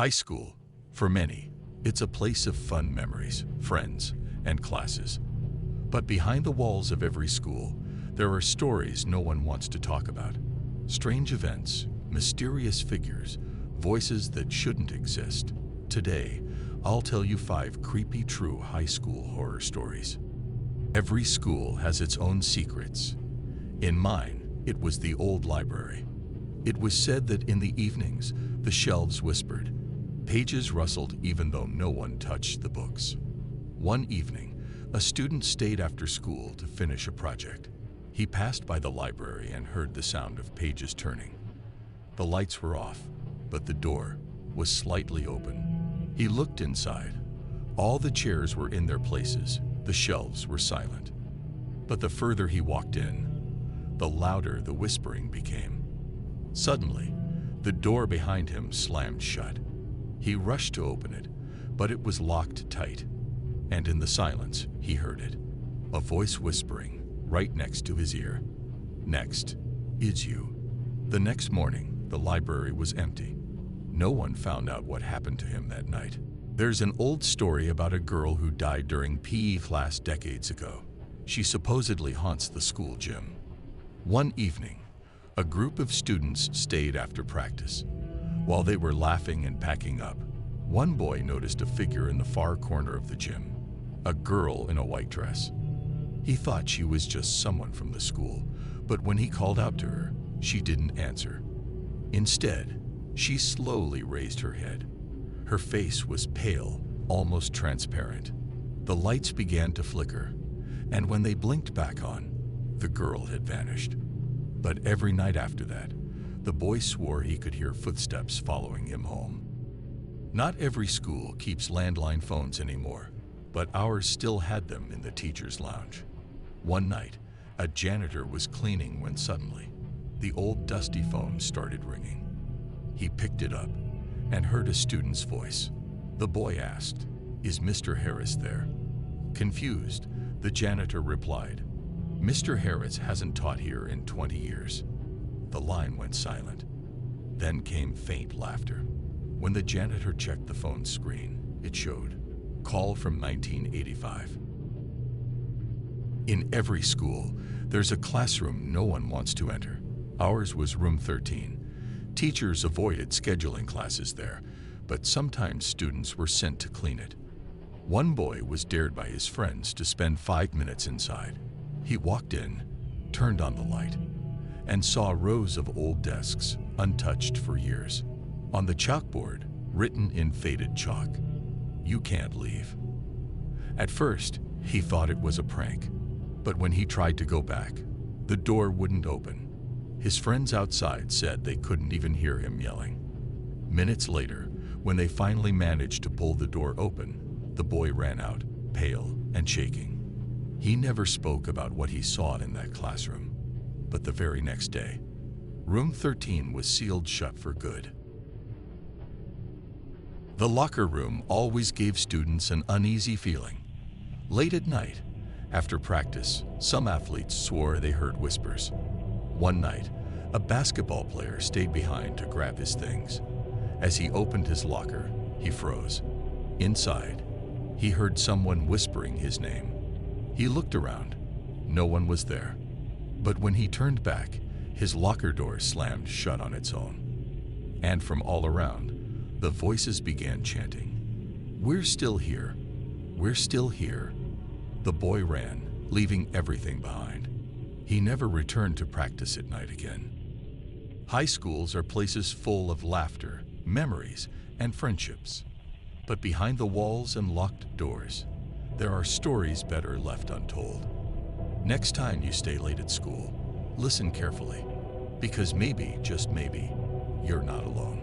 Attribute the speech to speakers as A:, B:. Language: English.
A: High school, for many, it's a place of fun memories, friends, and classes. But behind the walls of every school, there are stories no one wants to talk about. Strange events, mysterious figures, voices that shouldn't exist. Today, I'll tell you 5 creepy true high school horror stories. Every school has its own secrets. In mine, it was the old library. It was said that in the evenings, the shelves whispered. Pages rustled even though no one touched the books. One evening, a student stayed after school to finish a project. He passed by the library and heard the sound of pages turning. The lights were off, but the door was slightly open. He looked inside. All the chairs were in their places. The shelves were silent. But the further he walked in, the louder the whispering became. Suddenly, the door behind him slammed shut. He rushed to open it, but it was locked tight. And in the silence, he heard it. A voice whispering right next to his ear. "Next is you." The next morning, the library was empty. No one found out what happened to him that night. There's an old story about a girl who died during PE class decades ago. She supposedly haunts the school gym. One evening, a group of students stayed after practice. While they were laughing and packing up, one boy noticed a figure in the far corner of the gym, a girl in a white dress. He thought she was just someone from the school, but when he called out to her, she didn't answer. Instead, she slowly raised her head. Her face was pale, almost transparent. The lights began to flicker, and when they blinked back on, the girl had vanished. But every night after that, the boy swore he could hear footsteps following him home. Not every school keeps landline phones anymore, but ours still had them in the teacher's lounge. One night, a janitor was cleaning when suddenly, the old dusty phone started ringing. He picked it up and heard a student's voice. The boy asked, "Is Mr. Harris there?" Confused, the janitor replied, "Mr. Harris hasn't taught here in 20 years." The line went silent. Then came faint laughter. When the janitor checked the phone screen, it showed, "Call from 1985." In every school, there's a classroom no one wants to enter. Ours was room 13. Teachers avoided scheduling classes there, but sometimes students were sent to clean it. One boy was dared by his friends to spend 5 minutes inside. He walked in, turned on the light, and saw rows of old desks, untouched for years. On the chalkboard, written in faded chalk, "You can't leave." At first, he thought it was a prank, but when he tried to go back, the door wouldn't open. His friends outside said they couldn't even hear him yelling. Minutes later, when they finally managed to pull the door open, the boy ran out, pale and shaking. He never spoke about what he saw in that classroom. But the very next day, room 13 was sealed shut for good. The locker room always gave students an uneasy feeling. Late at night, after practice, some athletes swore they heard whispers. One night, a basketball player stayed behind to grab his things. As he opened his locker, he froze. Inside, he heard someone whispering his name. He looked around. No one was there. But when he turned back, his locker door slammed shut on its own. And from all around, the voices began chanting, "We're still here. We're still here." The boy ran, leaving everything behind. He never returned to practice at night again. High schools are places full of laughter, memories, and friendships. But behind the walls and locked doors, there are stories better left untold. Next time you stay late at school, listen carefully, because maybe, just maybe, you're not alone.